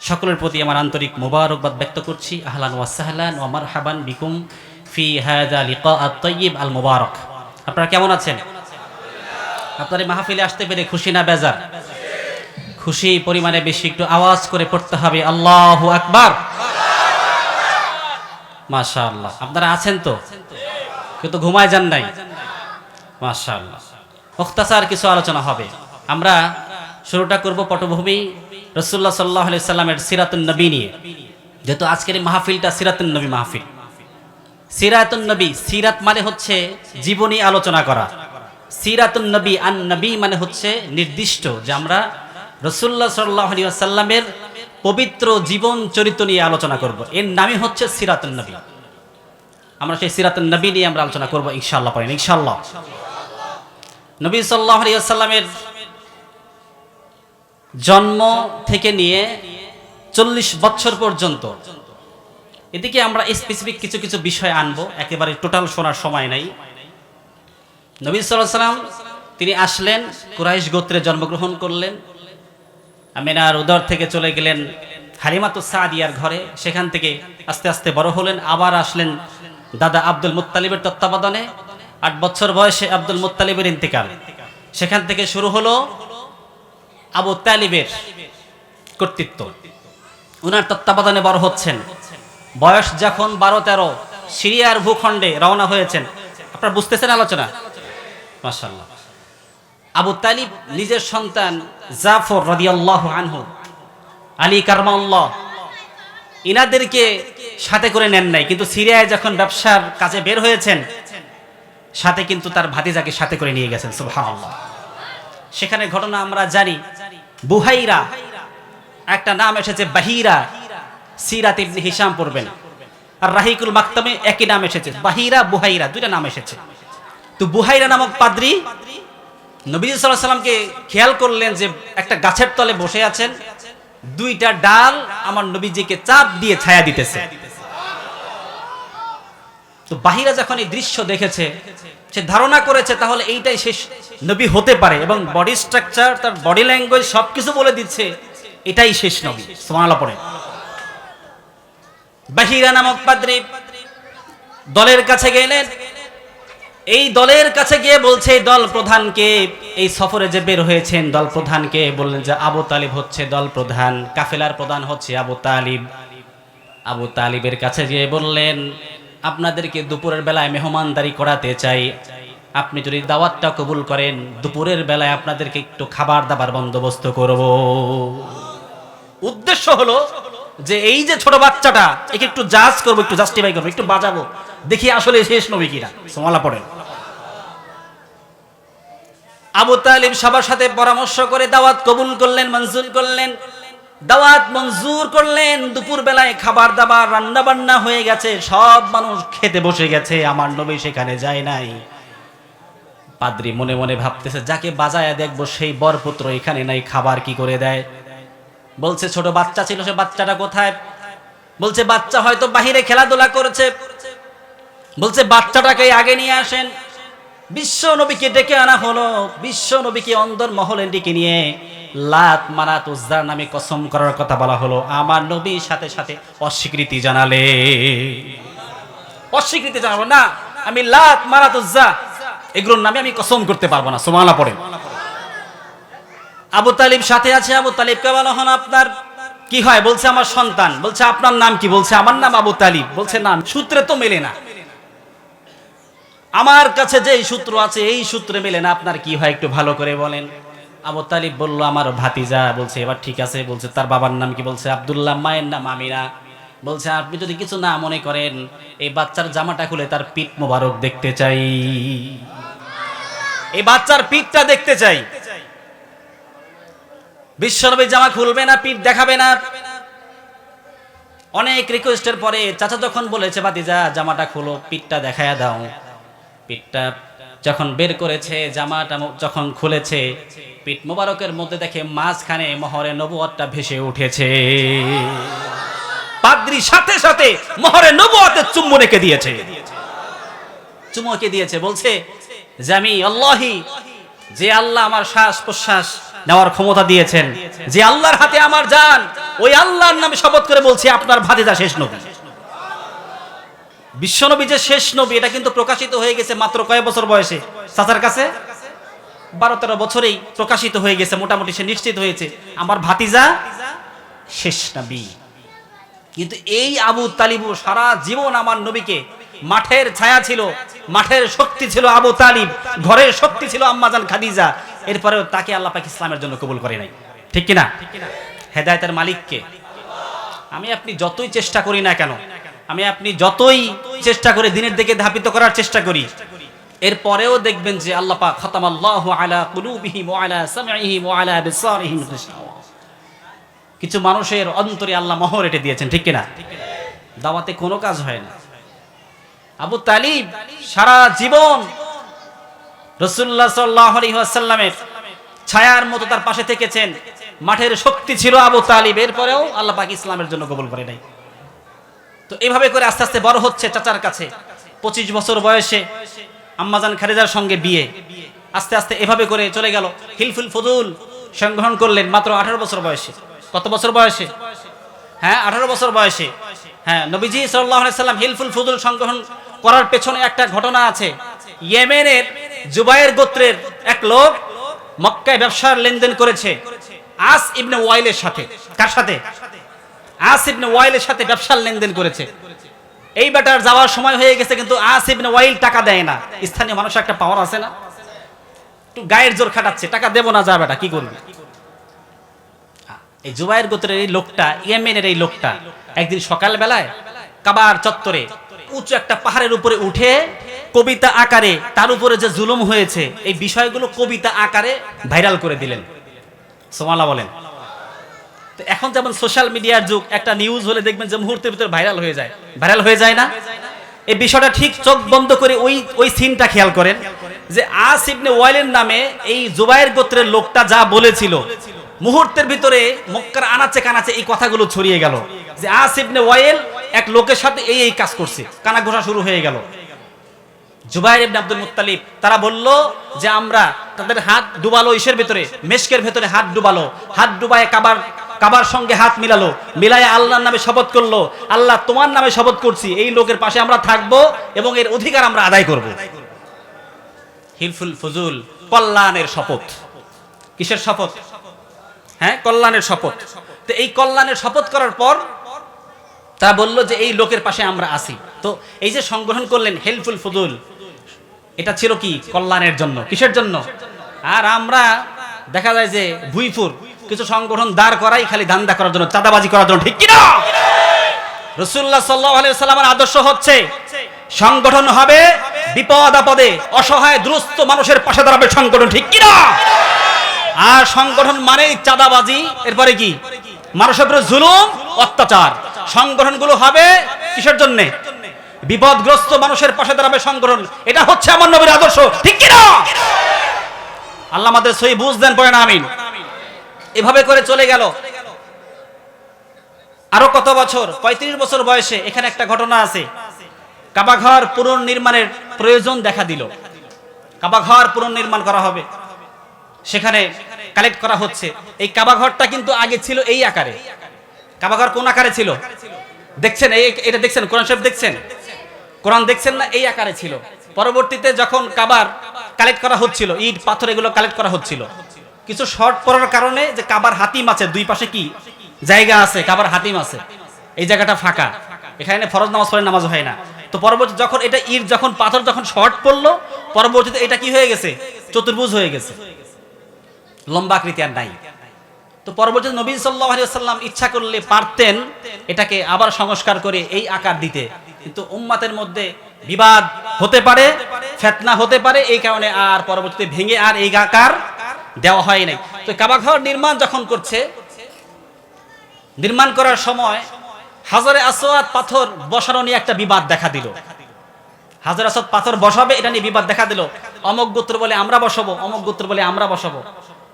সকলের প্রতি আমার আন্তরিক মোবারকবাদ ব্যক্ত করছি। আহলান ওয়া সাহলান ওয়া মারহাবান বিকুম ফি হাযা লিকা আত-তাইয়্যিব আল মুবারক। আপনারা কেমন আছেন? আপনার এই মাহফিলে আসতে পেরে খুশি না বেজার? খুশি পরিমাণে বেশি, একটু আওয়াজ করে পড়তে হবে আল্লাহু আকবার। মাশাআল্লাহ। আপনারা আছেন তো? কিন্তু ঘুমায় যান নাই? মাশাআল্লাহ। মুখতাসার কিছু আলোচনা হবে। আমরা শুরুটা করব পটভূমি রাসূলুল্লাহ সাল্লাল্লাহু আলাইহি সাল্লামের সিরাতুন নবী নিয়ে। যেহেতু আজকের এই মাহফিলটা সিরাতুন নবী মাহফিল। সিরাতুন নবী, সিরাত মানে হচ্ছে জীবনী আলোচনা করা। সিরাতুন নবী, আন নবী মানে হচ্ছে নির্দিষ্ট, যে আমরা রাসূলুল্লাহ সাল্লাল্লাহু আলাইহি ওয়াসাল্লামের পবিত্র জীবন চরিত্র নিয়ে আলোচনা করব। এর নামই হচ্ছে সিরাতুন নবী। আমরা সেই সিরাতুন নবী নিয়ে আমরা আলোচনা করব ইনশাআল্লাহ। পড়েন ইনশাআল্লাহ। নবী সাল্লাল্লাহু আলাইহি ওয়াসাল্লামের জন্ম থেকে নিয়ে 40 বছর পর্যন্ত, এদিকে আমরা স্পেসিফিক কিছু কিছু বিষয় আনবো, একেবারে টোটাল শোনার সময় নাই। নবী সাল্লাল্লাহু আলাইহি ওয়াসাল্লাম তিনি আসলেন, কুরাইশ গোত্রে জন্মগ্রহণ করলেন, আমিনার উদর থেকে চলে গেলেন হালিমাতুস সাদিয়ার ঘরে, সেখান থেকে আস্তে আস্তে বড় হলেন, আবার আসলেন দাদা আব্দুল মুত্তালিবের তত্ত্বাবধানে। 8 বছর বয়সে আব্দুল মুত্তালিবের ইন্তেকাল, সেখান থেকে শুরু হলো আবু তালিবের কর্তৃত্ব। উনার তত্ত্বাবধানে বড় হচ্ছেন। বয়স যখন 12-13, সিরিয়ার ভূখণ্ডে রওনা হয়েছেন। আপনারা বুঝতেছেন আলোচনা? মাশাআল্লাহ। আবু তালিব নিজের সন্তান জাফর রাদিয়াল্লাহু আনহু, আলী কারমাল্লাহ, ইনাদেরকে সাথে করে নেন নাই, কিন্তু সিরিয়ায় যখন ব্যবসার কাজে বের হয়েছেন, সাথে কিন্তু তার ভাতিজাকে সাথে করে নিয়ে গেছেন। সুবহানাল্লাহ। সেখানে ঘটনা আমরা জানি। বুহাইরা, একটা নাম এসেছে বাহিরা, সিরাত ইবনে হিশাম পড়বেন, আর রাহিকুল মাকতামে একই নাম এসেছে, বাহিরা বুহাইরা, দুইটা নাম এসেছে। তো বুহাইরা নামক পাদ্রী নবী সাল্লাল্লাহু আলাইহি ওয়াসাল্লামকে খেয়াল করলেন যে একটা গাছের তলে বসে আছেন, দুইটা ডাল আমার নবীজিকে চাপ দিয়ে ছায়া দিতেছে। তো বাহিরা যখন এই দৃশ্য দেখেছে, সে ধারণা করেছে তাহলে এইটাই শেষ নবী হতে পারে, এবং বডি স্ট্রাকচার, তার বডি ল্যাঙ্গুয়েজ সবকিছু বলে দিচ্ছে এটাই শেষ নবী। সুবহানাল্লাহ পড়ে। বাহিরা নামক পাদ্রী দলের কাছে গেলেন। এই দলের কাছে গিয়ে বলছে দল প্রধানকে, এই সফরে যে বের হয়েছেন দল প্রধানকে বললেন যে আবু তালিব হচ্ছে দল প্রধান, কাফেলার প্রধান হচ্ছে আবু তালিব। আবু তালিবের কাছে গিয়ে বললেন আপনাদেরকে দুপুরের বেলায় মেহমানদারি করাতে চাই, আপনি যদি দাওয়াতটা কবুল করেন দুপুরের বেলায় আপনাদেরকে একটু খাবার দাবার বন্দোবস্ত করব। উদ্দেশ্য হলো যে এই যে ছোট বাচ্চাটা, একে একটু জাজ করবো, একটু জাস্টিফাই করবো, একটু বাজাবো, দেখি আসলে শেষ নবী কিনা। সুবহানাল্লাহ পড়েন। আবু তালিব সবার সাথে পরামর্শ করে দাওয়াত কবুল করলেন, মঞ্জুর করলেন, দাওয়াত মঞ্জুর করলেন। দুপুর বেলায় খাবার দাবার রান্না বান্না হয়ে গেছে, সব মানুষ খেতে বসে গেছে, আমার নবী সেখানে যায় নাই। পাদ্রী মনে মনে ভাবতেছে যাকে বাজায়া দেখবো সেই বরপুত্র এখানে নাই, খাবার কি করে দেয়। বলছে ছোট বাচ্চা ছিল, সে বাচ্চাটা কোথায়? বলছে বাচ্চা হয়তো বাহিরে খেলাধুলা করেছে। বলছে বাচ্চাটাকে আগে নিয়ে আসেন। বিশ্ব নবীকে ডেকে আনা হলো। বিশ্ব নবীকে অন্দর মহলে ডেকে নিয়ে লাত মানাত উজ্জার নামে কসম করার কথা বলা হলো। আমার নবী সাথে সাথে অস্বীকৃতি জানালে, অস্বীকৃতি জানাবো না, আমি লাত মানাত উজ্জা এগুলোর নামে আমি কসম করতে পারবো না। সুবহানাল্লাহ পড়েন। আবু তালিব সাথে আছে। আবু তালিবকে বলা হলো আপনার কি হয়? বলছে আমার সন্তান। বলছে আপনার নাম কি? বলছে আমার নাম আবু তালিব। বলছে নাম সূত্রে তো মেলে না, আমার কাছে যে সূত্র আছে এই সূত্রে মেলে না, আপনার কি হয় একটু ভালো করে বলেন। আবু তালিব বলল আমার ভাতিজা। বলছে এবার ঠিক আছে। বলছে তার বাবার নাম কি? বলছে আব্দুল্লাহ, মায়ের নাম আমিনা। বলছে আপনি যদি কিছু না মনে করেন এই বাচ্চার জামাটা খুলে তার পিঠ মোবারক দেখতে চাই, এই বাচ্চার পিঠটা দেখতে চাই। বিশ্বনবী জামা খুলবে না, পিঠ দেখাবে না। অনেক রিকোয়েস্টের পরে চাচা যখন বলেছে ভাতিজা জামাটা খুলো, পিঠটা দেখায়া দাও, পিঠটা যখন বের করেছে, জামাটা যখন খুলেছে, পিঠ মোবারকের মধ্যে দেখে মাঝখানে মোহরে নবুয়তটা ভেসে উঠেছে। পাদ্রী সাথে সাথে মোহরে নবুয়তের চুম্বু রেখে দিয়েছে, চুমুকে দিয়েছে। বলছে যে আমি আল্লাহি, যে আল্লাহ আমার শ্বাস প্রশ্বাস নেওয়ার ক্ষমতা দিয়েছেন। যে আল্লাহর হাতে আমার জান, ওই আল্লাহর নামে শপথ করে বলছি আপনার ভাতিজা শেষ নবী। বিশ্বনবী যে শেষ নবী এটা কিন্তু প্রকাশিত হয়ে গেছে মাত্র কয় বছর বয়সে চাচার কাছে? 12-13 বছরেই প্রকাশিত হয়ে গেছে, মোটামুটি সে নিশ্চিত হয়েছে আমার ভাতিজা শেষ নবী। কিন্তু এই আবু তালিব সারা জীবন আমার নবীকে, মাঠের ছায়া ছিল, মাঠের শক্তি ছিল আবু তালিব, ঘরের শক্তি ছিল আম্মাজান খাদিজা, এরপরেও তাকে আল্লাহ পাক ইসলামের জন্য কবুল করে নাই। ঠিক কিনা? হেদায়েতের মালিককে আমি আপনি যতই চেষ্টা করি না কেন, আমি আপনি যতই চেষ্টা করে দিনের দিকে ধাবিত করার চেষ্টা করি, এরপরেও দেখবেন যে আল্লাহ পাক খাতামাল্লাহু আলা কুলুবিহিম ওয়া আলা সামঈহিম ওয়া আলা আবসারিহিম গিশাওয়া, কিছু মানুষের অন্তরে আল্লাহ মোহর এঁটে দিয়েছেন। ঠিক কিনা? দাওয়াতে কোনো কাজ হয় না। আবু তালিব সারা জীবন রাসূলুল্লাহ সাল্লাল্লাহু আলাইহি ওয়াসাল্লামের ছায়ার মতো তার পাশে থেকেছেন, মাঠের শক্তি ছিল আবু তালিব, এরপরেও আল্লাহ পাক ইসলামের জন্য কবুল করে নাই। তো এইভাবে করে আস্তে আস্তে বড় হচ্ছে চাচার কাছে। 25 বছর বয়সে আম্মাজান খাদিজার সঙ্গে বিয়ে, আস্তে আস্তে এভাবে করে চলে গেল। হিলফুল ফুজুল সংগ্রহণ করলেন মাত্র 18 বছর বয়সে। কত বছর বয়সে? হ্যাঁ, 18 বছর বয়সে। হ্যাঁ, নবীজি সাল্লাল্লাহু আলাইহি সাল্লাম হিলফুল ফুজুল সংগ্রহণ করার পেছনে একটা ঘটনা আছে। ইয়েমেনের জুবায়ের গোত্রের এক লোক মক্কায় ব্যবসার লেনদেন করেছে আস ইবনে ওয়াইলের সাথে। কার সাথে? আস ইবনে ওয়াইলের সাথে ব্যবসার লেনদেন করেছে। এই বেটার যাওয়ার সময় হয়ে গেছে, কিন্তু আস ইবনে ওয়াইল টাকা দেয় না। স্থানীয় মানুষের একটা পাওয়ার আছে না, একটু গায়ের জোর খাটাচ্ছে, টাকা দেব না, যা বেটা কি করবে। এই জুবায়ের গোত্রের এই লোকটা, ইয়েমেনের এই লোকটা একদিন সকাল বেলায় কাবার চত্বরে উঁচু একটা পাহাড়ের উপরে উঠে কবিতা আকারে তার উপরে যে জুলুম হয়েছে এই বিষয়গুলো কবিতা আকারে ভাইরাল করে দিলেন। সুবহানাল্লাহ বলেন। তো এখন যেমন সোশ্যাল মিডিয়ার যুগ, একটা নিউজ হলে দেখবেন যে মুহূর্তের ভিতরে ভাইরাল হয়ে যায়। ভাইরাল হয়ে যায় না? এই বিষয়টা ঠিক চোখ বন্ধ করে ওই সিনটা খেয়াল করেন যে আস ইবনে ওয়াইলের নামে এই জুবায়ের গোত্রের লোকটা যা বলেছিল, মুহূর্তের ভিতরে মক্কার আনাচে কানাচে এই কথাগুলো ছড়িয়ে গেল যে আস ইবনে ওয়াইল এক লোকের সাথে এই কাজ করছে। কানা ঘোষা শুরু হয়ে গেল। জুবাইর ইবনে আব্দুল মুত্তালিব তারা বলল যে আমরা, তাদের হাত ডুবালো ইসের ভিতরে, মেশকের ভিতরে হাত ডুবালো, হাত ডুবায় কাবার সঙ্গে হাত মিলালো, মিলায় আল্লাহর নামে শপথ করলো, আল্লাহ তোমার নামে শপথ করছি এই লোকের পাশে আমরা থাকবো এবং এর অধিকার আমরা আদায় করব। হিলফুল ফুজুল, কল্যাণের শপথ। কিসের শপথ? হ্যাঁ, কল্যাণের শপথ। তো এই কল্যাণের শপথ করার পর তারা বলল যে এই লোকের পাশে আমরা আছি। তো এই যে সংগ্রহণ করলেন হেলফুল ফুজুল, এটা ছিল কি? কল্যাণের জন্য। কিসের জন্য? আর আমরা দেখা যায় যে ভুইফুর কিছু সংগঠন দাঁড় করাই খালি ধান্দা করার জন্য, চাঁদাবাজি করার জন্য। ঠিক কি না? রাসূলুল্লাহ সাল্লাল্লাহু আলাইহি ওয়াসাল্লামের আদর্শ হচ্ছে সংগঠন হবে বিপদ আপদে অসহায় দুস্থ মানুষের পাশে দাঁড়াবে সংগঠন। ঠিক কি না? আর সংগঠন মানেই চাঁদাবাজি, এরপরে কি? মানুষের উপরে জুলুম অত্যাচার। সংগঠনগুলো হবে কিসের জন্য? বিপদগ্রস্ত মানুষের পাশে দাঁড়াবে সংগঠন। এটা হচ্ছে আমার নবীর আদর্শ। ঠিক কি না? আল্লাহ আমাদের সহি বুঝ দেন, পড়েন আমিন। এভাবে করে চলে গেল আরো কত বছর, 35 বছর বয়সে এখানে একটা ঘটনা আছে। কাবাঘর পুনর্নির্মাণের প্রয়োজন দেখা দিল। কাবাঘর পুনর্নির্মাণ করা হবে, সেখানে কালেক্ট করা হচ্ছে। এই কাবাঘরটা কিন্তু আগে ছিল এই আকারে। কাবাঘর কোন আকারে ছিল দেখছেন? এটা দেখছেন? কোরআন শরীফ দেখছেন? কোরআন দেখছেন না? এই আকারে ছিল। পরবর্তীতে যখন কাবার কালেক্ট করা হচ্ছিল, ইট পাথর এগুলো কালেক্ট করা হচ্ছিল, কিছু শর্ট পড়ার কারণে যে কাবার হাতিম আছে, দুই পাশে কি জায়গা আছে, কাবার হাতিম আছে, এই জায়গাটা ফাঁকা, এখানে ফরজ নামাজ পড়ে নামাজ হয় না। তো পরবর্তী যখন এটা ইট যখন পাথর যখন শর্ট পড়লো, পরবর্তীতে এটা কি হয়ে গেছে? চতুর্ভুজ হয়ে গেছে, লম্বা আকৃতি আর নাই। তো পরবর্তীতে নবী সাল্লাল্লাহু আলাইহি ওয়াসাল্লাম ইচ্ছা করলে পারতেন এটাকে আবার সংস্কার করে এই আকার দিতে, কিন্তু উম্মাতের মধ্যে বিবাদ হতে পারে, ফিতনা হতে পারে, এই কারণে আর পরবর্তীতে ভেঙে আর এই আকার দেওয়া হয় নাই। তো কাবাঘর নির্মাণ যখন করছে, নির্মাণ করার সময় হাজরে আসওয়াদ পাথর বসানো নিয়ে একটা বিবাদ দেখা দিল। হাজরে আসওয়াদ পাথর বসাবে এটা নিয়ে বিবাদ দেখা দিল। অমুক গোত্র বলে আমরা বসাবো, অমুক গোত্র বলে আমরা বসাবো,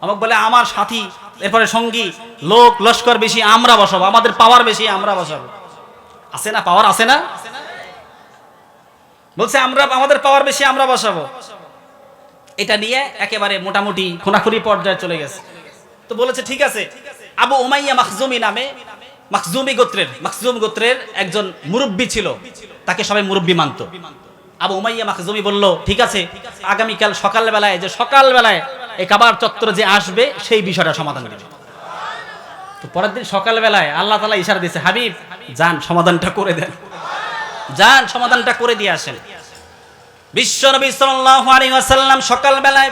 অমুক বলে আমার সাথী, এরপরে সঙ্গী, লোক লস্কর বেশি আমরা বসাবো, আমাদের পাওয়ার বেশি আমরা বসাবো। আছে না পাওয়ার? আছে না? বলছে আমরা আমাদের পাওয়ার বেশি আমরা বসাবো। এটা নিয়ে একেবারে মোটামুটি খুনাখুনি পর্যায়ে চলে গেছে। তো বলেছে ঠিক আছে। আবু উমাইয়া মাখজুমি নামে মাখজুম গোত্রের একজন মুরব্বী ছিল, তাকে সবাই মুরব্বী মানত। আবু উমাইয়া মাখজুমি বলল ঠিক আছে, আগামীকাল সকালবেলায় এই কাবার চত্বরে যে আসবে সেই বিষয়টা সমাধান দেবে। তো পরের দিন সকালবেলায় আল্লাহ তাআলা ইশারা দিয়েছে, হাবিব যান সমাধানটা করে দেন, যান সমাধানটা করে দিয়ে আসেন। বিশ্বনবী সাল্লাল্লাহু আলাইহি ওয়াসাল্লাম সকালবেলায়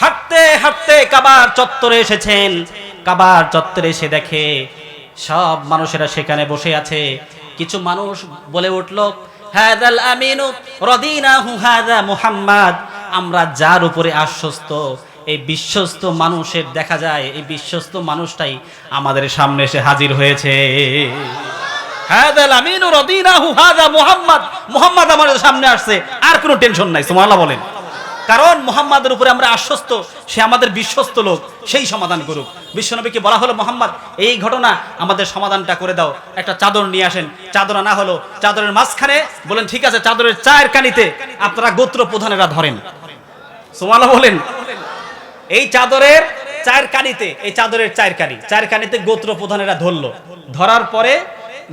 হাঁটতে হাঁটতে কাবার চত্বরে এসেছেন। কাবার চত্বরে এসে দেখে সব মানুষেরা সেখানে বসে আছে। কিছু মানুষ বলে উঠল, হাযাল আমিনু রাদিনাহু হাযা মুহাম্মদ, আমরা যার উপরে আশ্বস্ত এই বিশ্বস্ত মানুষের দেখা যায় এই বিশ্বস্ত মানুষটাই আমাদের সামনে এসে হাজির হয়েছে। হাযাল আমিনু রাদিনাহু হাযা মুহাম্মদ, মুহাম্মদ আমাদের সামনে আসছে, আর কোনো টেনশন নাই। সুবহানাল্লাহ বলেন। কারণ মুহাম্মাদের উপরে আমরা আশ্বস্ত, সে আমাদের বিশ্বস্ত লোক, সেই সমাধান করুক। বিশ্বনবীকে বলা হলো, মুহাম্মদ এই ঘটনা আমাদের সমাধানটা করে দাও, একটা চাদর নিয়ে আসেন। চাদর আনা হলো, চাদরের মাঝখানে বলেন ঠিক আছে, চাদরের চায়ের কানিতে আপনারা গোত্র প্রধানেরা ধরেন। সুবহানাল্লাহ বলেন। এই চাদরের চায়ের কানিতে, এই চাদরের চায়ের কানিতে গোত্র প্রধানেরা ধরলো। ধরার পরে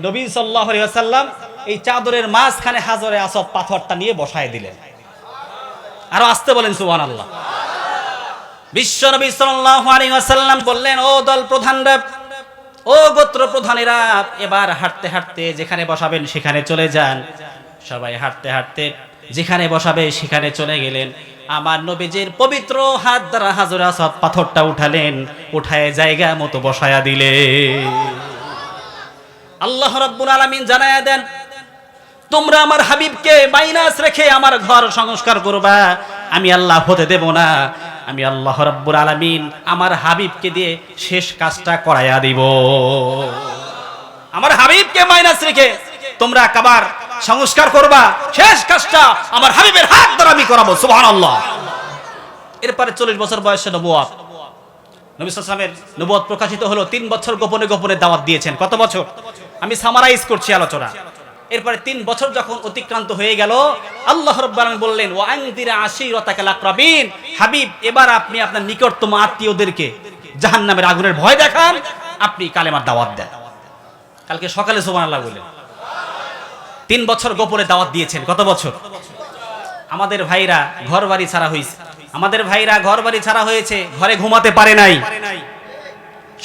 নবী সাল্লাল্লাহু আলাইহি ওয়াসাল্লাম এই চাদরের মাঝখানে হাজরে আসওয়াদ পাথরটা নিয়ে বসায় দিলেন। আরো আসতে বলেন সুবহানাল্লাহ। বিশ্বনবী সাল্লাল্লাহু আলাইহি ওয়াসাল্লাম বললেন, ও দল প্রধানরা, ও গোত্র প্রধানেরা, এবার হাঁটতে হাঁটতে যেখানে বসাবেন সেখানে চলে যান। সবাই হাঁটতে হাঁটতে যেখানে বসাবে সেখানে চলে গেলেন। আমার নবীজির পবিত্র হাত দ্বারা হাজরে আসওয়াদ পাথরটা উঠালেন, উঠায় জায়গা মতো বসায়া দিলেন। আল্লাহ রাব্বুল আলামিন জানায়া দেন, তোমরা আমার হাবিবকে মাইনাস রেখে আমার ঘর সংস্কার করবা, আমি আল্লাহ হতে দেব না। আমি আল্লাহ রাব্বুল আলামিন আমার হাবিবকে দিয়ে শেষ কাজটা করাইয়া দিব। আমার হাবিবকে মাইনাস রেখে তোমরা কাবার সংস্কার করবা, শেষ কাজটা আমার হাবিবের হাত দ্বারা আমি করাবো। সুবহানাল্লাহ। এরপরে 40 বছর বয়সে নবুয়ত, নবী সাল্লাল্লাহু আলাইহি ওয়াসাল্লামের নবুয়ত প্রকাশিত হলো। 3 বছর গোপনে গোপনে দাওয়াত দিয়েছেন। কত বছর? আমি সামারাইজ করছি আলোচনা। এরপরে 3 বছর যখন অতিক্রান্ত হয়ে গেল, আল্লাহ রাব্বুল আলামিন বললেন, ওয়া আনদির আশীরাতাকাল আকরাবিন, হাবিব এবার আপনি আপনার নিকটতম আত্মীয়দেরকে জাহান্নামের আগুনের ভয় দেখান, আপনি কালেমার দাওয়াত দেন। কালকে সকালে সুবহানাল্লাহ বলেন। 3 বছর গোপনে দাওয়াত দিয়েছেন। কত বছর? আমাদের ভাইরা ঘর বাড়ি ছাড়া হয়েছে, আমাদের ভাইরা ঘর বাড়ি ছাড়া হয়েছে, ঘরে ঘুমাতে পারে নাই।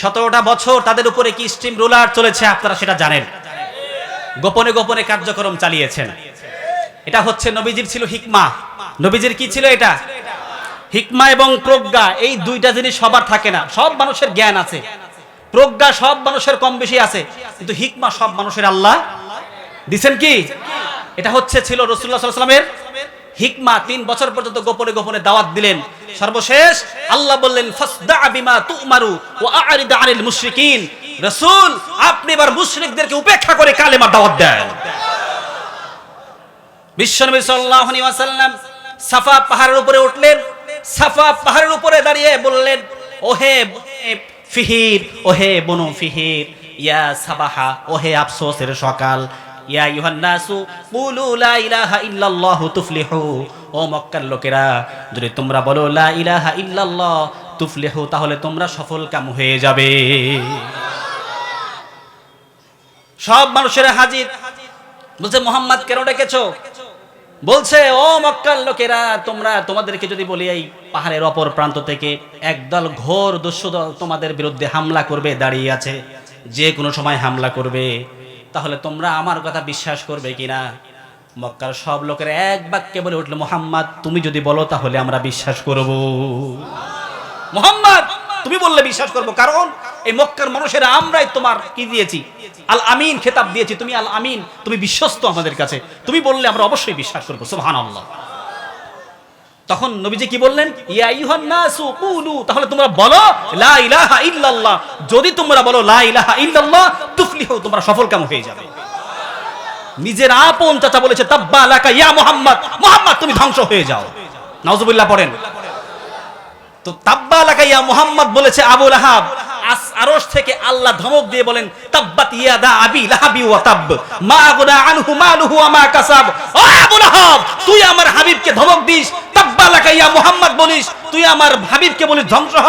17টা বছর তাদের উপরে কি স্টিম রোলার চলেছে আপনারা সেটা জানেন। গোপনে গোপনে কার্যক্রম চালিয়েছেন। এটা হচ্ছে নবীজির ছিল হিকমা। নবীজির কি ছিল? এটা হিকমা এবং প্রজ্ঞা, এই দুইটা জিনিস সবার থাকে না। সব মানুষের জ্ঞান আছে, প্রজ্ঞা সব মানুষের কম বেশি আছে, কিন্তু হিকমা সব মানুষের আল্লাহ দিছেন। কি এটা হচ্ছে ছিল রাসূলুল্লাহ সাল্লাল্লাহু আলাইহি ওয়াসাল্লামের হিকমা। 3 বছর পর্যন্ত গোপনে গোপনে দাওয়াত দিলেন। সর্বশেষ আল্লাহ বললেন, ফাসদা বিমা তুমারু ওয়া আ'রিদ আনিল মুশরিকিন, রাসূল আপনি এবার মুশরিকদেরকে উপেক্ষা করে কালেমার দাওয়াত দেন। বিশ্বনবী সাল্লাল্লাহু আলাইহি ওয়াসাল্লাম সাফা পাহাড়ের উপরে উঠলেন। সাফা পাহাড়ের উপরে দাঁড়িয়ে বললেন, ওহে ফিহির, ওহে বনু ফিহির, ইয়া সাবাহা, ওহে আফসোসের সকাল, ইয়া আইয়ুহান নাসু কুলু লা ইলাহা ইল্লাল্লাহু তুফলিহু, ও মক্কার লোকেরা যদি তোমরা বলো লা ইলাহা ইল্লাল্লাহ তুফলিহু, তাহলে তোমরা সফলকাম হয়ে যাবে। সব মানুষেরা হাজির। বলছে, মুহাম্মদ কেন ডেকেছো? বলছে, ও মক্কার লোকেরা, তোমাদেরকে যদি বলি এই পাহাড়ের অপর প্রান্ত থেকে একদল ঘোর দস্যু দল তোমাদের বিরুদ্ধে হামলা করবে, দাঁড়িয়ে আছে, যে কোনো সময় হামলা করবে, তাহলে তোমরা আমার কথা বিশ্বাস করবে কিনা? মক্কার সব লোকেরা এক বাক্যে বলে উঠল, মুহাম্মদ তুমি যদি বলো তাহলে আমরা বিশ্বাস করব। মুহাম্মদ তুমি বললে বিশ্বাস করব, কারণ এই মক্কার মানুষেরা আমরাই তোমার কি দিয়েছি, আল আমিন খেতাব দিয়েছি। তুমি আল আমিন, তুমি বিশ্বস্ত আমাদের কাছে, তুমি বললে আমরা অবশ্যই বিশ্বাস করব। সুবহানাল্লাহ। তখন নবীজি কি বললেন, ইয়া আইয়ুহান নাসু কুলু, তাহলে তোমরা বলো লা ইলাহা ইল্লাল্লাহ, যদি তোমরা বলো লা ইলাহা ইল্লাল্লাহ তুফলিহু, তোমরা সফলকাম হয়ে যাবে। নিজের আপন চাচা বলেছে, তাব্বা লাকা ইয়া মুহাম্মদ, মুহাম্মদ তুমি ধ্বংস হয়ে যাও। নাউজুবিল্লাহ পড়েন। তো তাব্বা লাকা ইয়া মুহাম্মদ বলেছে আবু লাহাব, আরশ থেকে আল্লাহ ধমক দিয়ে বলেন, তাব্বাত ইয়াদা আবি লাহাবি ওয়া তাব মা আগনা আনহু মালুহু ওয়া মা কাসাব। ও আবু লাহাব, তুই আমার হাবিবকে ধমক দিস, তাব্বা লাকা ইয়া মুহাম্মদ বলিস, তুই আমার হাবিবকে বলিস ধ্বংস হ।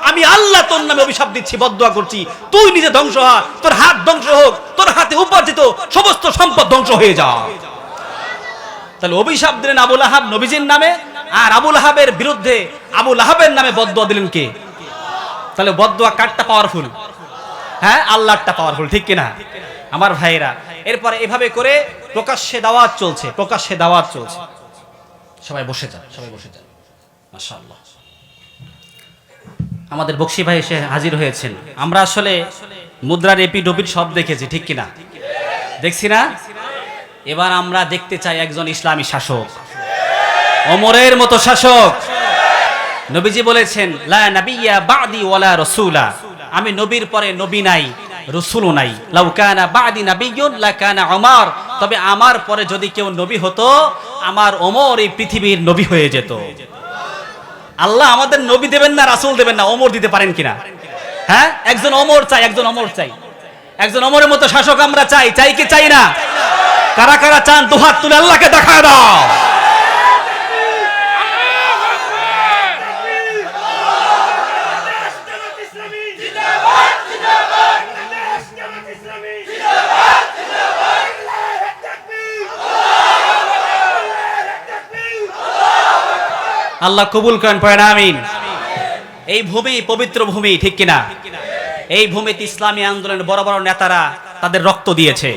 আমি আল্লাহ তোর নামে অভিশাপ দিচ্ছি, বদদুয়া করছি, তুই নিজে ধ্বংস হ, তোর হাত ধ্বংস হোক, তোর হাতে উপার্জিত সমস্ত সম্পদ ধ্বংস হয়ে যা। তাহলে অভিশাপ দিলেন আবু লাহাব নবীজির নামে, আর আবু লাহাবের বিরুদ্ধে আবু লাহাবের নামে বদদুয়া দিলেন কে? তাহলে বদদুয়া কারটা পাওয়ারফুল? হ্যাঁ, আল্লাহরটা পাওয়ারফুল, ঠিক কিনা আমার ভাইরা? এরপরে এভাবে করে প্রকাশ্যে দাওয়াত চলছে, প্রকাশ্যে দাওয়াত চলছে। সবাই বসে যান, সবাই বসে যান। মাশাআল্লাহ, আমাদের বকশী ভাই এসে হাজির হয়েছেন। আমরা আসলে মুদ্রার এপিডোপিড সব দেখেছি, ঠিক কিনা? দেখছি না? এবার আমরা দেখতে চাই একজন ইসলামী শাসক, ওমরের মতো শাসক। নবীজি বলেছেন, লা নাবিয়্যা বা'দি ওয়ালা রাসূলা, আমি নবীর পরে নবী নাই, রাসূলও নাই। লাউ কানা বা'দি নাবিয়্যুন লাকানা ওমর, তবে আমার পরে যদি কেউ নবী হতো, আমার ওমর এই পৃথিবীর নবী হয়ে যেত। আল্লাহ আমাদের নবী দেবেন না, রাসূল দেবেন না, ওমর দিতে পারেন কিনা? হ্যাঁ, একজন ওমর চাই, একজন ওমর চাই, একজন ওমরের মতো শাসক আমরা চাই। চাই কি চাই না? কারা কারা চান দুহাত তুলে আল্লাহকে দেখায় দাও। আল্লাহ কবুল করেন, পড়েন আমিন। এই ভূমি পবিত্র ভূমি, ঠিক কিনা? এই ভূমিতে ইসলামী আন্দোলনের বড় বড় নেতারা তাদের রক্ত দিয়েছে,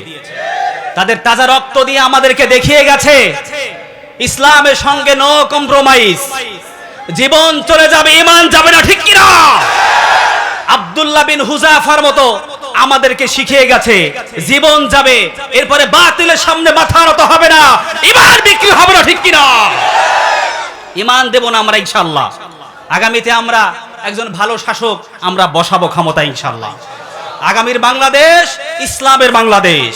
তাদের তাজা রক্ত দিয়ে আমাদেরকে দেখিয়ে গেছে ইসলামের সঙ্গে নো কম্প্রোমাইজ। জীবন চলে যাবে, ঈমান যাবে না, ঠিক কিনা? আব্দুল্লাহ বিন হুযাফার মতো আমাদেরকে শিখিয়ে গেছে জীবন যাবে, এরপরে বাতিলের সামনে মাথা নত হবে না, ঈমান বিক্রি হবে না, ঠিক কিনা? ঈমান দেব না আমরা ইনশাআল্লাহ। আগামীতে আমরা একজন ভালো শাসক আমরা বসাবো ক্ষমতা ইনশাআল্লাহ। আগামীর বাংলাদেশ ইসলামের বাংলাদেশ,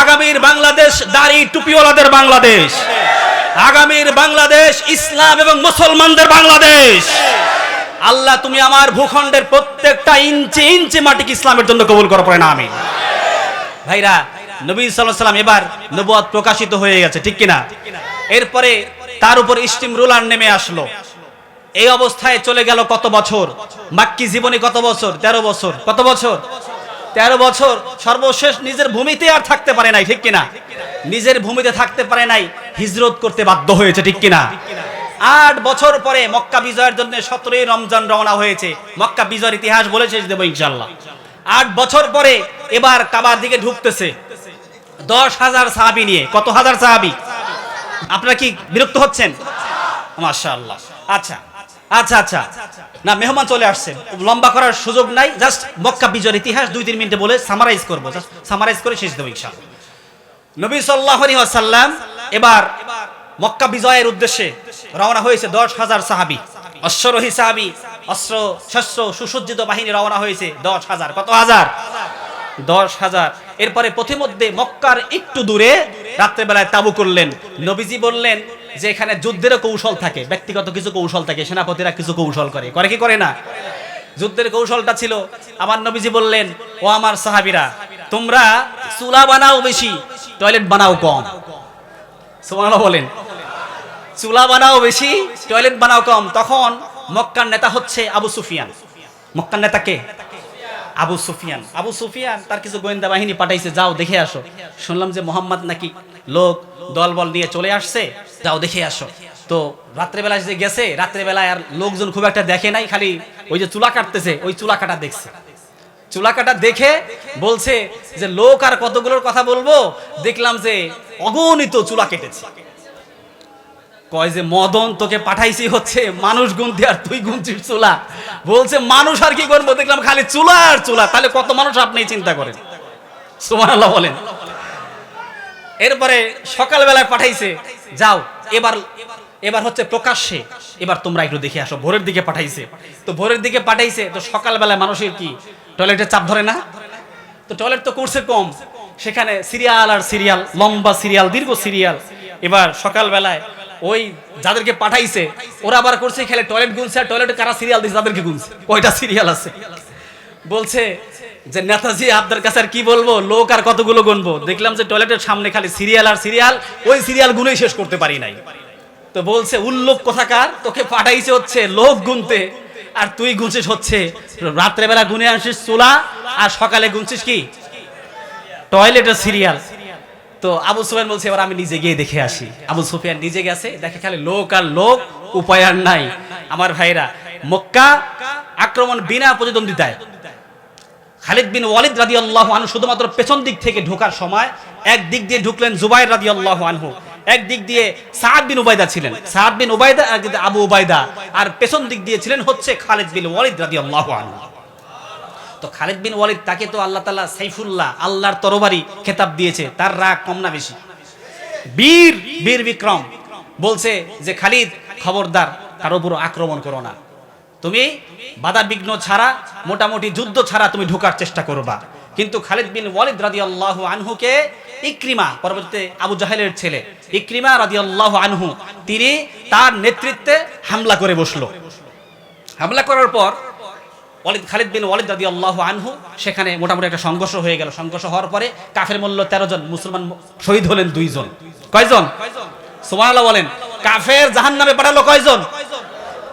আগামীর বাংলাদেশ দাড়ি টুপিওয়ালাদের বাংলাদেশ, আগামীর বাংলাদেশ ইসলাম এবং মুসলমানদের বাংলাদেশ। আল্লাহ তুমি আমার ভূখণ্ডের প্রত্যেকটা ইঞ্চি ইঞ্চি মাটিকে ইসলামের জন্য কবুল করো, পড়েন আমিন। ভাইরা, নবী সাল্লাল্লাহু আলাইহি ওয়াসাল্লাম এবার নবুয়ত প্রকাশিত হয়ে গেছে, ঠিক কিনা? এরপরে তার উপর স্টিম রুলার নেমে আসলো। এই অবস্থায় চলে গেল কত বছর? মাক্কি জীবনে কত বছর? 13 বছর। কত বছর? 13 বছর। সর্বশেষ নিজের ভূমিতে আর থাকতে পারে নাই, ঠিক কিনা? নিজের ভূমিতে থাকতে পারে নাই, হিজরত করতে বাধ্য হয়েছে, ঠিক কিনা? 8 বছর পরে মক্কা বিজয়ের জন্য 17 রমজান রওনা হয়েছে। মক্কা বিজয়ের ইতিহাস বলে শেষ দেব ইনশাআল্লাহ। 8 বছর পরে এবার কাবার দিকে ঢুকতেছে 10,000 সাহাবী নিয়ে। কত হাজার সাহাবী? আপনারা কি বিরক্ত হচ্ছেন? মাশাআল্লাহ। আচ্ছা আচ্ছা আচ্ছা, না মেহমান চলে আসছে, লম্বা করার সুযোগ নাই, জাস্ট মক্কা বিজয়ের ইতিহাস 2-3 মিনিটে বলে সামারাইজ করব, জাস্ট সামারাইজ করে শেষ দেব ইনশাআল্লাহ। নবী সাল্লাল্লাহু আলাইহি ওয়াসাল্লাম এবার মক্কা বিজয়ের উদ্দেশ্যে রওনা হয়েছে 10,000 সাহাবী, অশ্বরোহী সাহাবী, অস্ত্র শস্ত্র সুসজ্জিত বাহিনী রওনা হয়েছে 10,000। কত হাজার? 10,000। এরপরে পথিমধ্যে মক্কার একটু দূরে রাত্রে বেলায় তাবু করলেন। নবীজি বললেন যে এখানে যুদ্ধের কৌশল থাকে, ব্যক্তিগত কিছু কৌশল থাকে, সেনাপতিরা কিছু কৌশল করে, করে কি করে না? যুদ্ধের কৌশলটা ছিল, আমার নবীজি বললেন, ও আমার সাহাবীরা, তোমরা চুলা বানাও বেশি, টয়লেট বানাও কম। সুবহানাল্লাহ বলেন। চুলা বানাও বেশি, টয়লেট বানাও কম। তখন মক্কার নেতা হচ্ছে আবু সুফিয়ান। মক্কার নেতা কে? আবু সুফিয়ান। আবু সুফিয়ান তার কিছু গোয়েন্দা বাহিনী পাঠাইছে, যাও দেখে আসো, শুনলাম যে মোহাম্মদ নাকি লোক দলবল নিয়ে চলে আসছে, যাও দেখে আসো। তো রাত্রেবেলায় যে গেছে, রাত্রেবেলায় আর লোকজন খুব একটা দেখে নাই, খালি ওই যে চুলা কাটতেছে ওই চুলা কাটা দেখছে। চুলা কাটা দেখে বলছে যে লোক আর কতগুলোর কথা বলবো, দেখলাম যে অগণিত চুলা কেটেছে। কয় যে মদন, তোকে পাঠাইছি হচ্ছে মানুষ গুনতে, আর তুই গুনছিস চুলা। বলছে মানুষ আর কি করবো, দেখলাম খালি চুলা আর চুলা, তাহলে কত মানুষ আপনি চিন্তা করেন। সুবহানাল্লাহ বলেন। এরপরে সকালবেলায় পাঠাইছে, যাও এবার হচ্ছে প্রকাশ্যে, এবার তোমরা একটু দেখে আসো। ভোরের দিকে পাঠাইছে, তো ভোরের দিকে পাঠাইছে, তো সকালবেলায় মানুষের কি টয়লেটের চাপ ধরে না? তো টয়লেট তো করছে কম, সেখানে সিরিয়াল আর সিরিয়াল, লম্বা সিরিয়াল, দীর্ঘ সিরিয়াল। এবার সকালবেলায় ওই যাদেরকে পাঠাইছে ওরা আবার করছে খেলে টয়লেট গুনছে, আর টয়লেটে কারা সিরিয়াল দিচ্ছে তাদেরকে গুনছে, কয়টা সিরিয়াল আছে। বলছে যে নেতাজি আপনার কাছে আর কি বলবো, লোক আর কতগুলো গুনবো, দেখলাম যে টয়লেটের সামনে খালি সিরিয়াল আর সিরিয়াল, ওই সিরিয়াল গুনেই শেষ করতে পারি নাই। তো বলছে উল্লোক কোথাকার, তোকে পাঠাইছে হচ্ছে লোক গুনতে, আর তুই গুনছিস হচ্ছে রাত্রেবেলা গুনে আনছিস চুলা, আর সকালে গুনছিস কি টয়লেটের সিরিয়াল। তো আবু সুফিয়ান বলছে এবার আমি নিজে গিয়ে দেখে আসি। আবু সুফিয়ান নিজে গেছে, দেখে খালি লোক আর লোক, উপায় আর নাই। আমার ভাইরা, মক্কা আক্রমণ বিনা প্রতিদ্বন্দ্বিতায়, খালিদ বিন ওয়ালিদ রাদিয়াল্লাহু আনহু শুধুমাত্র পেছন দিক থেকে ঢোকার সময় এক দিক দিয়ে ঢুকলেন জুবাইর রাদিয়াল্লাহু আনহু, এক দিক দিয়ে সাদ বিন উবাইদা ছিলেন, সাদ বিন উবাইদা আর আবু উবাইদা, আর পেছন দিক দিয়ে ছিলেন হচ্ছে খালিদ বিন ওয়ালিদ রাদিয়াল্লাহু আনহু। তো খালিদ বিন ওয়ালিদ, তাকে তো আল্লাহ তাআলা সাইফুল্লাহ, আল্লাহর তরবারি খেতাব দিয়েছে, তার রাগ কম না বেশি? বীর বীর বিক্রম। বলছে যে খালিদ খবরদার কারো উপর আক্রমণ করো না, তুমি বাধা বিঘ্ন ছাড়া, মোটামুটি যুদ্ধ ছাড়া তুমি ঢোকার চেষ্টা করবা। কিন্তু খালিদ বিন ওয়ালিদ রাদিয়াল্লাহু আনহুকে ইকরিমা, পরবর্তীতে আবু জাহেলের ছেলে ইকরিমা রাদিয়াল্লাহু আনহু, তিনি তার নেতৃত্বে হামলা করে বসলো। হামলা করার পর খালিদ বিন ওয়ালিদ রাদিয়াল্লাহু আনহু, সেখানে মোটামুটি একটা সংঘর্ষ হয়ে গেল। সংঘর্ষ হওয়ার পরে কাফের মূল্য 13 জন, মুসলমান শহীদ হলেন 2 জন। কয়জন? সুবহানাল্লাহ বলেন। কাফের জাহান্নামে পাঠালো কয়জন?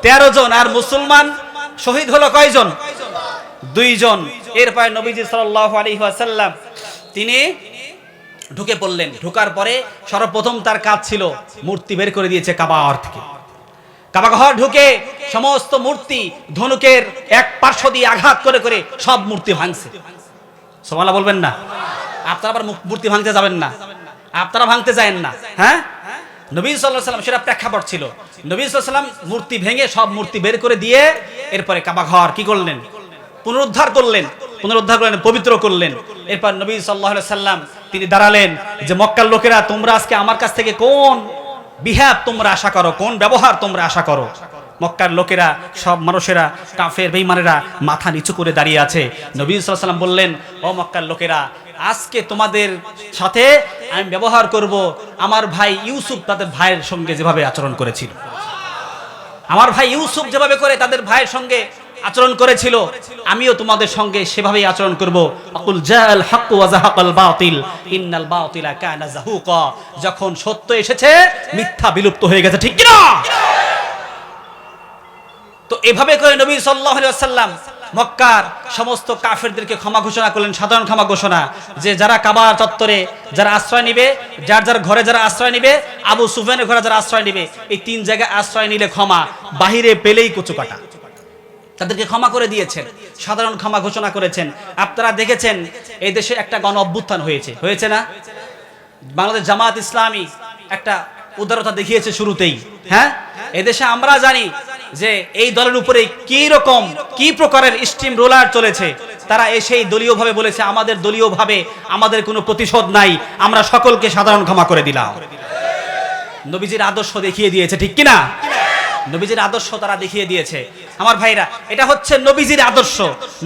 13 জন। আর মুসলমান শহীদ হলো কয়জন? 2 জন। এরপর নবীজি সাল্লাল্লাহু আলাইহি ওয়াসাল্লাম তিনি ঢুকে পড়লেন। ঢোকার পরে সর্বপ্রথম তার কাজ ছিল মূর্তি বের করে দিয়েছে কাবার থেকে। কাবা ঘর ঢুকে সমস্ত মূর্তি ধনুকের এক পার্শ্ব দিয়ে আঘাত করে করে সব মূর্তি ভাঙছে। সুবহানাল্লাহ বলবেন না? আপনারা আবার মূর্তি ভাঙতে যাবেন না, আপনারা ভাঙতে যায়েন না। হ্যাঁ, নবী সাল্লাল্লাহু আলাইহি ওয়াসাল্লাম সেটা প্রেক্ষাপট ছিল। নবী সাল্লাল্লাহু আলাইহি ওয়াসাল্লাম মূর্তি ভেঙে সব মূর্তি বের করে দিয়ে এরপরে কাবা ঘর কি করলেন? পুনরুদ্ধার করলেন, পবিত্র করলেন। এরপর নবী সাল্লাল্লাহু আলাইহি ওয়াসাল্লাম তিনি দাঁড়ালেন যে মক্কার লোকেরা, তোমরা আজকে আমার কাছ থেকে কোন বিহেভ তোমরা আশা করো, কোন ব্যবহার তোমরা আশা করো? মক্কার লোকেরা, সব মানুষেরা, কাফের বেঈমানেরা মাথা নিচু করে দাঁড়িয়ে আছে। নবী সাল্লাল্লাহু আলাইহি ওয়াসাল্লাম বললেন, ও মক্কার লোকেরা, আজকে তোমাদের সাথে আমি ব্যবহার করব আমার ভাই ইউসুফ তাদের ভাইয়ের সঙ্গে যেভাবে আচরণ করেছিল। আমার ভাই ইউসুফ যেভাবে করে তাদের ভাইয়ের সঙ্গে আচরণ করেছিল, আমিও তোমাদের সঙ্গে সেভাবেই আচরণ করব। আকুল জাল হক ওয়া যাহাকাল বাতিল ইন্নাল বাতিলা কানা যাহুকা। যখন সত্য এসেছে মিথ্যা বিলুপ্ত হয়ে গেছে, ঠিক কি না? তো এভাবে করে নবী সাল্লাল্লাহু আলাইহি ওয়াসাল্লাম মক্কার সমস্ত কাফেরদেরকে ক্ষমা ঘোষণা করলেন, সাধারণ ক্ষমা ঘোষণা, যে যারা কাবার চত্বরে যারা আশ্রয় নিবে, যার যার ঘরে যারা আশ্রয় নিবে, আবু সুফিয়ানের ঘরে যারা আশ্রয় নিবে, এই 3 জায়গায় আশ্রয় নিলে ক্ষমা, বাহিরে পেলেই কচুকাটা, তাদেরকে ক্ষমা করে দিয়েছেন, সাধারণ ক্ষমা ঘোষণা করেছেন। আপনারা দেখেছেন এই দেশে একটা গণ অভ্যুত্থান হয়েছে না? বাংলাদেশ জামাত ইসলামী একটা উদারতা দেখিয়েছে শুরুতেই। হ্যাঁ, এদেশে আমরা জানি যে এই দলের উপরে কি প্রকারের স্টিম রোলার চলেছে। তারা এসেই দলীয়ভাবে বলেছে, আমাদের দলীয়ভাবে আমাদের কোনো প্রতিশোধ নাই, আমরা সকলকে সাধারণ ক্ষমা করে দিলাম। নবীজির আদর্শ দেখিয়ে দিয়েছে, ঠিক কিনা? নবীজির আদর্শ তারা দেখিয়ে দিয়েছে। আমার ভাইরা, এটা হচ্ছে নবীজির আদর্শ।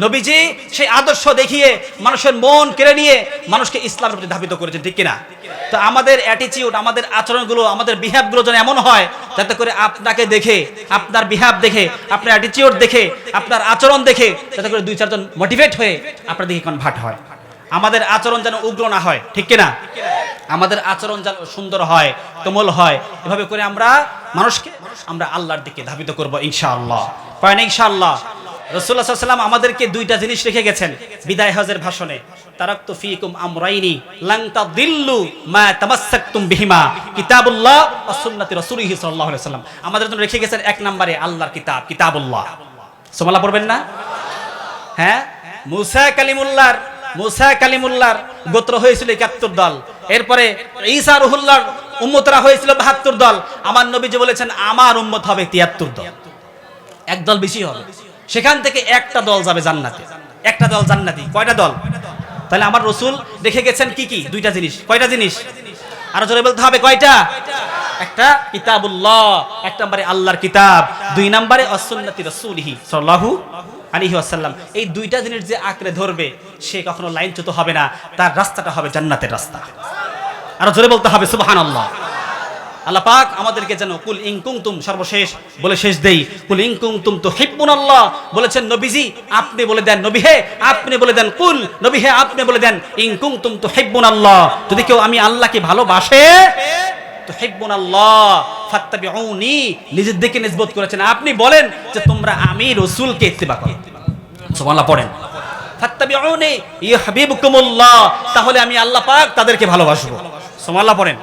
নবীজি সেই আদর্শ দেখিয়ে মানুষের মন কেড়ে নিয়ে মানুষকে ইসলামের প্রতি ধাবিত করেছেন, ঠিক কিনা? তো আমাদের অ্যাটিটিউড, আমাদের আচরণগুলো, আমাদের বিহেভগুলো যেন এমন হয় যাতে করে আপনাকে দেখে, আপনার বিহেভ দেখে, আপনার অ্যাটিটিউড দেখে, আপনার আচরণ দেখে যাতে করে 2-4 জন মোটিভেট হয়ে আপনার দিকে কনভার্ট হয়। আমাদের আচরণ যেন উগ্র না হয়, ঠিক কিনা? আমাদের আচরণ যেন সুন্দর হয়, কোমল হয়। এভাবে করে আমরা মানুষকে আমরা আল্লাহর দিকে ধাবিত করব ইনশাআল্লাহ। পারেন ইনশাআল্লাহ। রাসূলুল্লাহ সাল্লাল্লাহু আলাইহি ওয়াসাল্লাম আমাদেরকে 2টা জিনিস রেখে গেছেন বিদায় হজের ভাষণে। তারাকতু ফীকুম আমরাইনি লান তাদিল্লু মা তামাসসাকতুম বিহিমা কিতাবুল্লাহ ওয়া সুন্নতি রাসূলিহি সাল্লাল্লাহু আলাইহি ওয়াসাল্লাম। আমাদের জন্য রেখে গেছেন 1 নম্বরে আল্লাহর কিতাব, কিতাবুল্লাহ। সুবহানাল্লাহ পড়বেন না? হ্যাঁ, মুসা কালিমুল্লাহর গোত্র হয়েছিল 71 দল। এরপরে ঈসা রুহুল্লাহর উম্মতরা হয়েছিল 72 দল। আমার নবীজি বলেছেন আমার উম্মত হবে 73 দল, 1 দল বেশি হবে। সেখান থেকে একটা দল যাবে জান্নাতে, একটা দল জান্নাতি। কয়টা দল? তাহলে আমার রাসূল রেখে গেছেন কি? 2টা জিনিস। কয়টা জিনিস? আরো জোরে বলতে হবে, কয়টা? একটা কিতাবুল্লাহ, 1 নম্বরে আল্লাহর কিতাব, 2 নম্বরে সুন্নতি রাসূলিহি সাল্লাল্লাহু আলাইহি ওয়াসাল্লাম। এই 2টা জিনিস যে আঁকড়ে ধরবে সে কখনো লাইনচ্যুত হবে না, তার রাস্তাটা হবে জান্নাতের রাস্তা। আরো জোরে বলতে হবে সুবহানাল্লাহ। আল্লাহ পাক আমাদেরকে যেন কুল ইন কুনতুম সর্বশেষ বলে শেষ দেই, কুল ইন কুনতুম তুহিব্বুনাল্লাহ বলেছেন নবীজি, আপনি বলে দেন নবী হে আপনি বলে দেন, কুল নবী হে আপনি বলে দেন ইন কুনতুম তুহিব্বুনাল্লাহ, যদি কেউ আমি আল্লাহকে ভালোবাসে তুহিব্বুনাল্লাহ ফাত্তাবিউনি, নিজের দিকে নিসবত করেছেন, আপনি বলেন যে তোমরা আমি রাসূলকে ইত্তিবা করো। সুবহানাল্লাহ পড়েন, ফাত্তাবিউনি ইউহিব্বুকুমুল্লাহ, তাহলে আমি আল্লাহ পাক তাদেরকে ভালোবাসবো। সুবহানাল্লাহ পড়েন,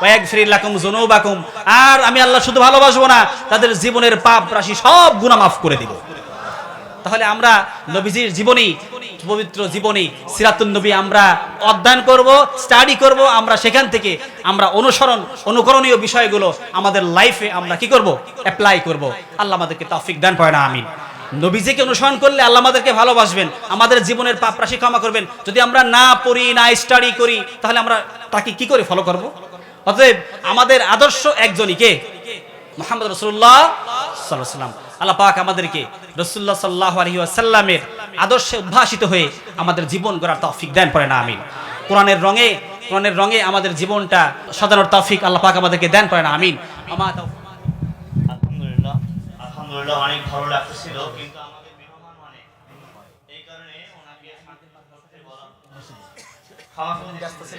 ওয়াগফির লাকুম যুনুবাকুম, আর আমি আল্লাহ শুধু ভালোবাসবো না, তাদের জীবনের পাপ রাশি সব গুনাহ মাফ করে দিব। তাহলে আমরা নবীজির জীবনী, পবিত্র জীবনী সিরাতুন নবী আমরা অধ্যয়ন করব, স্টাডি করব, আমরা সেখান থেকে আমরা অনুকরণীয় বিষয়গুলো আমাদের লাইফে আমরা কি করব, অ্যাপ্লাই করব। আল্লাহ আমাদেরকে তৌফিক দান করেন, আমিন। নবীজিকে অনুসরণ করলে আল্লাহ আমাদেরকে ভালোবাসবেন, আমাদের জীবনের পাপ রাশি ক্ষমা করবেন। যদি আমরা না পড়ি না স্টাডি করি তাহলে আমরা তাকে কি করে ফলো করব? অতএব আমাদের আদর্শ একজনই, কে? মুহাম্মদ রাসূলুল্লাহ সাল্লাল্লাহু আলাইহি ওয়াসাল্লাম। আল্লাহ পাক আমাদেরকে রাসূলুল্লাহ সাল্লাল্লাহু আলাইহি ওয়াসাল্লামের আদর্শে উদ্ভাসিত হয়ে আমাদের জীবন গড়ার তৌফিক দেন পড়েন, আমিন। কোরআনের রঙে আমাদের জীবনটা সাজানোর তৌফিক আল্লাহ পাক আমাদেরকে দেন পড়েন, আমিন। আলহামদুলিল্লাহ অনেক ভালো লাগতেছিল, কিন্তু আমাদের মেহমান মানে এই কারণে ওনাকে শান্তি বলা ক্ষমা করে দিচ্ছি।